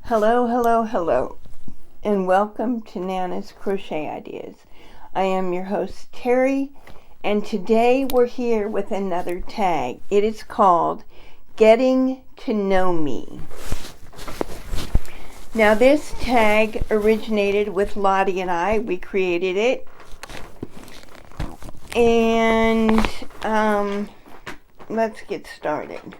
Hello, hello, hello, and welcome to Nana's Crochet Ideas. I am your host, Terry, and today we're here with another tag. It is called Getting to Know Me. Now, this tag originated with Lottie and I. We created it, and let's get started.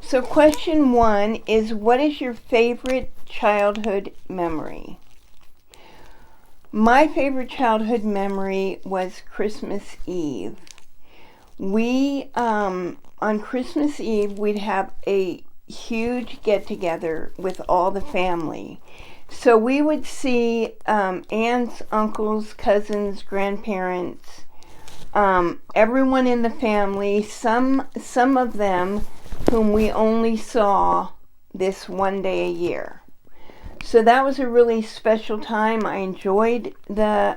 So question 1 is, what is your favorite childhood memory? My favorite childhood memory was Christmas Eve. We, on Christmas Eve, we'd have a huge get-together with all the family. So we would see aunts, uncles, cousins, grandparents, everyone in the family, some of them whom we only saw this one day a year. So that was a really special time. I enjoyed the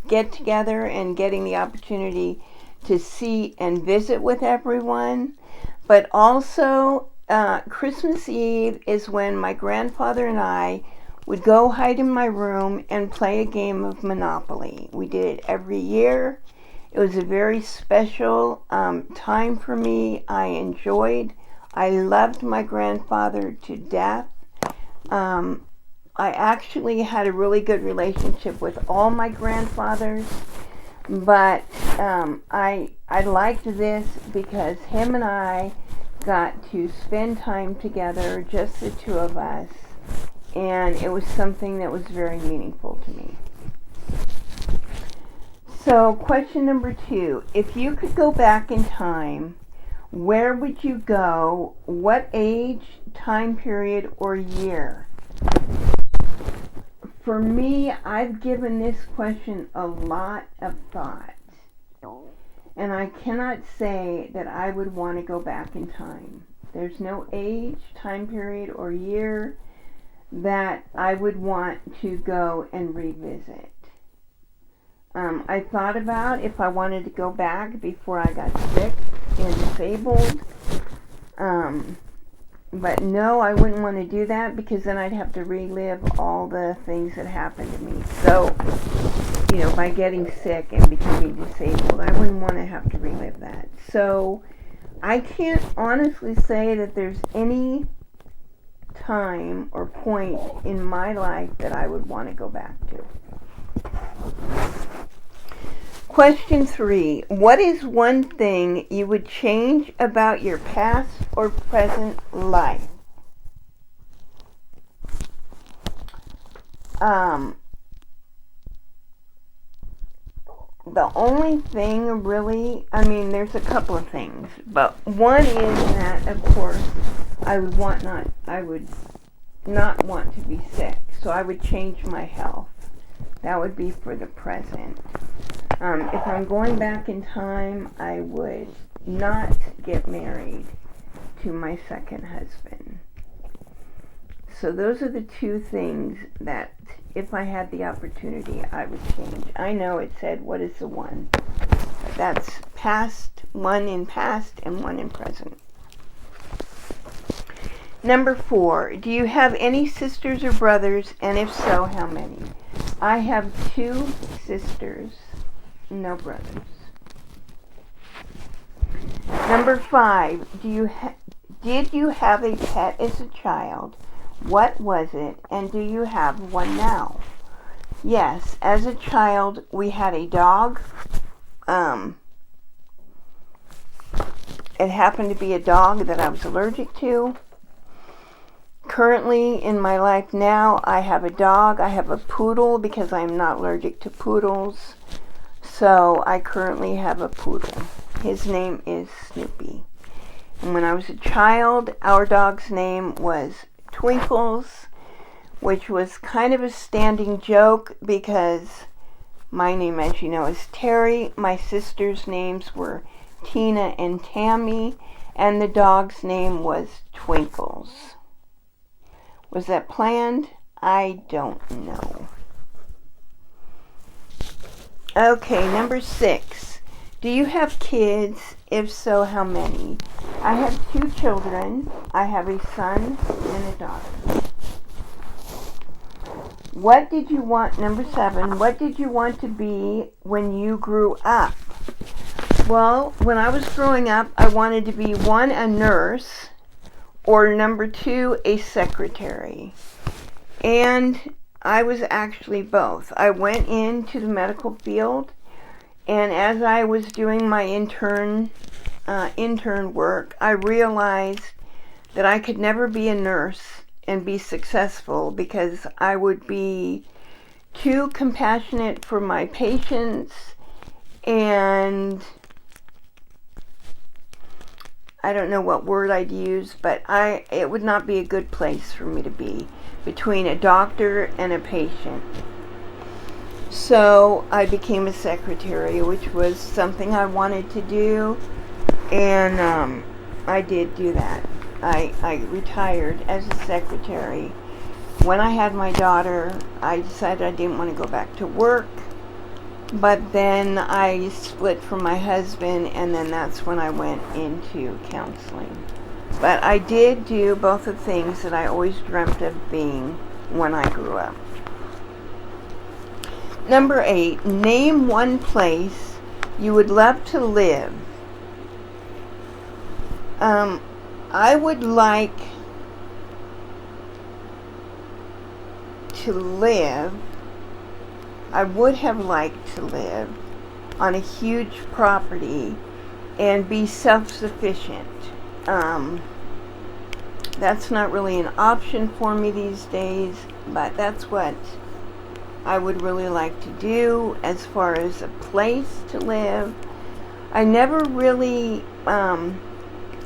get-together and getting the opportunity to see and visit with everyone. But also, Christmas Eve is when my grandfather and I would go hide in my room and play a game of Monopoly. We did it every year. It was a very special time for me. I loved my grandfather to death. I actually had a really good relationship with all my grandfathers, but I liked this because him and I got to spend time together, just the two of us, and it was something that was very meaningful to me. So, question number 2. If you could go back in time, where would you go? What age, time period, or year? For me, I've given this question a lot of thought. And I cannot say that I would want to go back in time. There's no age, time period, or year that I would want to go and revisit. I thought about if I wanted to go back before I got sick and disabled. But no, I wouldn't want to do that because then I'd have to relive all the things that happened to me. So, by getting sick and becoming disabled, I wouldn't want to have to relive that. So, I can't honestly say that there's any time or point in my life that I would want to go back to. Question 3. What is one thing you would change about your past or present life? The only thing really, there's a couple of things, but one is that, of course, I would not want to be sick, so I would change my health. That would be for the present. If I'm going back in time, I would not get married to my second husband. So those are the two things that, if I had the opportunity, I would change. I know it said, what is the one? But that's past, one in past, and one in present. Number 4, do you have any sisters or brothers, and if so, how many? I have 2 sisters, no brothers. Number 5, did you have a pet as a child? What was it, and do you have one now? Yes, as a child, we had a dog. It happened to be a dog that I was allergic to. Currently, in my life now, I have a dog. I have a poodle because I'm not allergic to poodles. So I currently have a poodle. His name is Snoopy. And when I was a child, our dog's name was Twinkles, which was kind of a standing joke because my name, as you know, is Terry. My sisters' names were Tina and Tammy, and the dog's name was Twinkles. Was that planned? I don't know. Okay, number 6. Do you have kids? If so, how many? I have 2 children. I have a son and a daughter. What did you want, number 7, what did you want to be when you grew up? Well, when I was growing up, I wanted to be 1, a nurse, or number 2, a secretary. And I was actually both. I went into the medical field, and as I was doing my intern work, I realized that I could never be a nurse and be successful because I would be too compassionate for my patients, and I don't know what word I'd use, but it would not be a good place for me to be between a doctor and a patient. So I became a secretary, which was something I wanted to do, and I did do that. I retired as a secretary. When I had my daughter, I decided I didn't want to go back to work, but then I split from my husband, and then that's when I went into counseling. But I did do both the things that I always dreamt of being when I grew up. Number 8, name one place you would love to live. I would like to live, I would have liked to live on a huge property and be self-sufficient. That's not really an option for me these days, but that's what I would really like to do as far as a place to live. I never really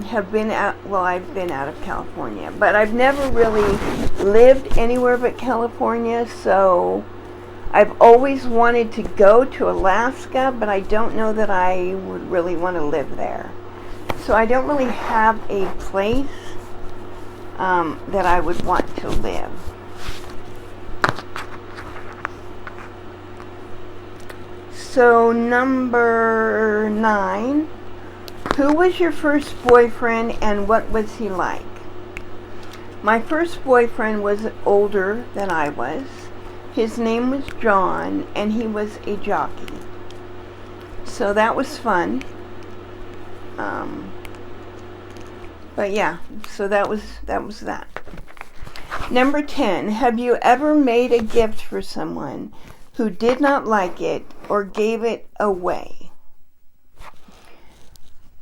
have been out, well, I've been out of California, but I've never really lived anywhere but California, so I've always wanted to go to Alaska, but I don't know that I would really want to live there. So I don't really have a place that I would want to live. So number 9, who was your first boyfriend and what was he like? My first boyfriend was older than I was. His name was John, and he was a jockey. So that was fun. But yeah, so that was that. Number 10, have you ever made a gift for someone who did not like it or gave it away?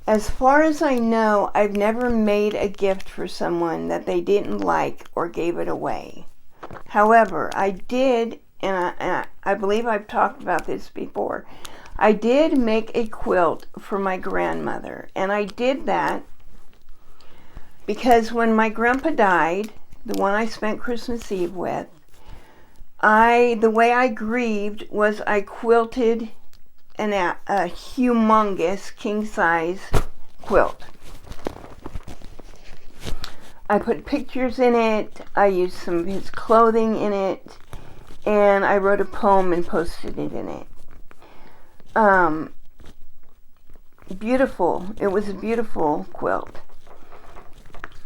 As far as I know, I've never made a gift for someone that they didn't like or gave it away. However, I did, and I believe I've talked about this before, I did make a quilt for my grandmother, and I did that because when my grandpa died, the one I spent Christmas Eve with, the way I grieved was I quilted a humongous king-size quilt. I put pictures in it, I used some of his clothing in it, and I wrote a poem and posted it in it. Beautiful. It was a beautiful quilt.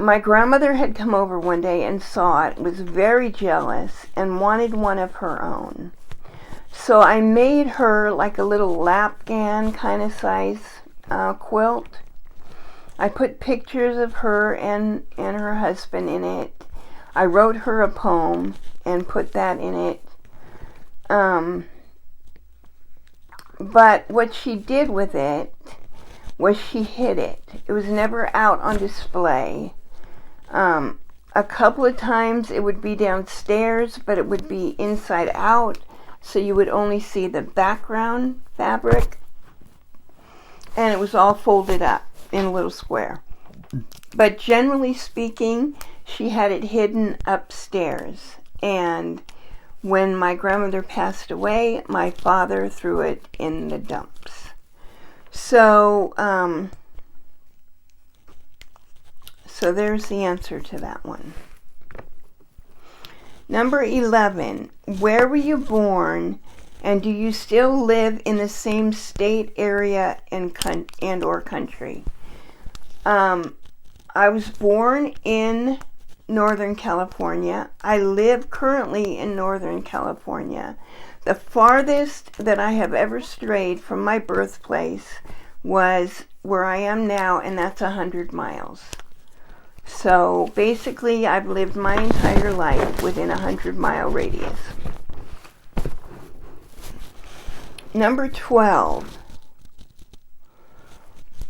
My grandmother had come over one day and saw it, was very jealous, and wanted one of her own. So I made her like a little lapgan kind of size quilt. I put pictures of her and her husband in it. I wrote her a poem and put that in it. But what she did with it was she hid it. It was never out on display. A couple of times it would be downstairs, but it would be inside out, so you would only see the background fabric, and it was all folded up in a little square. But generally speaking, she had it hidden upstairs, and when my grandmother passed away, my father threw it in the dumps. So there's the answer to that one. Number 11, where were you born, and do you still live in the same state, area, and or country? I was born in Northern California. I live currently in Northern California. The farthest that I have ever strayed from my birthplace was where I am now, and that's 100 miles. So basically, I've lived my entire life within a 100-mile radius. Number 12.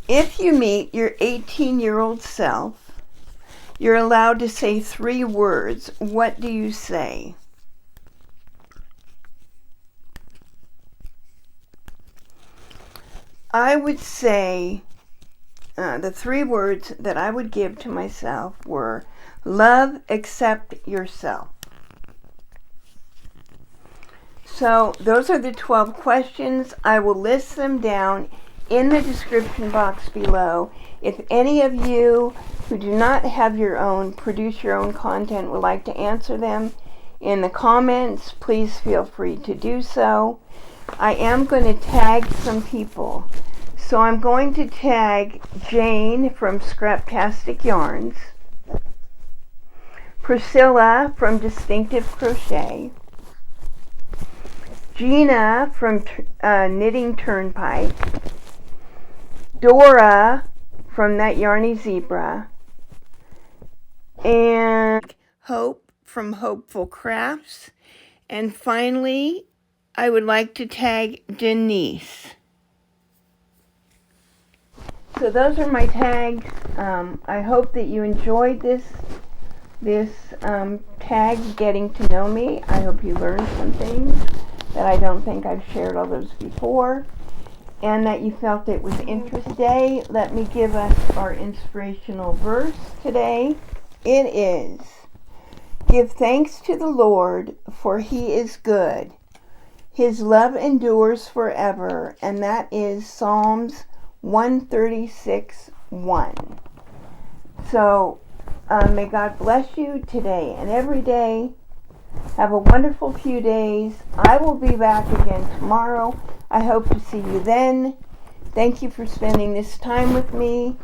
If you meet your 18-year-old self, you're allowed to say 3 words. What do you say? I would say the 3 words that I would give to myself were love, accept yourself. So those are the 12 questions. I will list them down in the description box below. If any of you who do not have your own, produce your own content, would like to answer them in the comments, please feel free to do so. I am going to tag some people. So I'm going to tag Jane from Scraptastic Yarns, Priscilla from Distinctive Crochet, Gina from Knitting Turnpike, Dora from That Yarny Zebra, and Hope from Hopeful Crafts. And finally, I would like to tag Denise. So those are my tags. I hope that you enjoyed this tag, getting to know me. I hope you learned some things that I don't think I've shared all those before, and that you felt it was interesting. Today, let me give us our inspirational verse today. It is, "Give thanks to the Lord, for he is good. His love endures forever," and that is Psalms 136:1. So may God bless you today and every day. Have a wonderful few days. I will be back again tomorrow. I hope to see you then. Thank you for spending this time with me.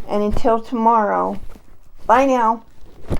And until tomorrow, bye now.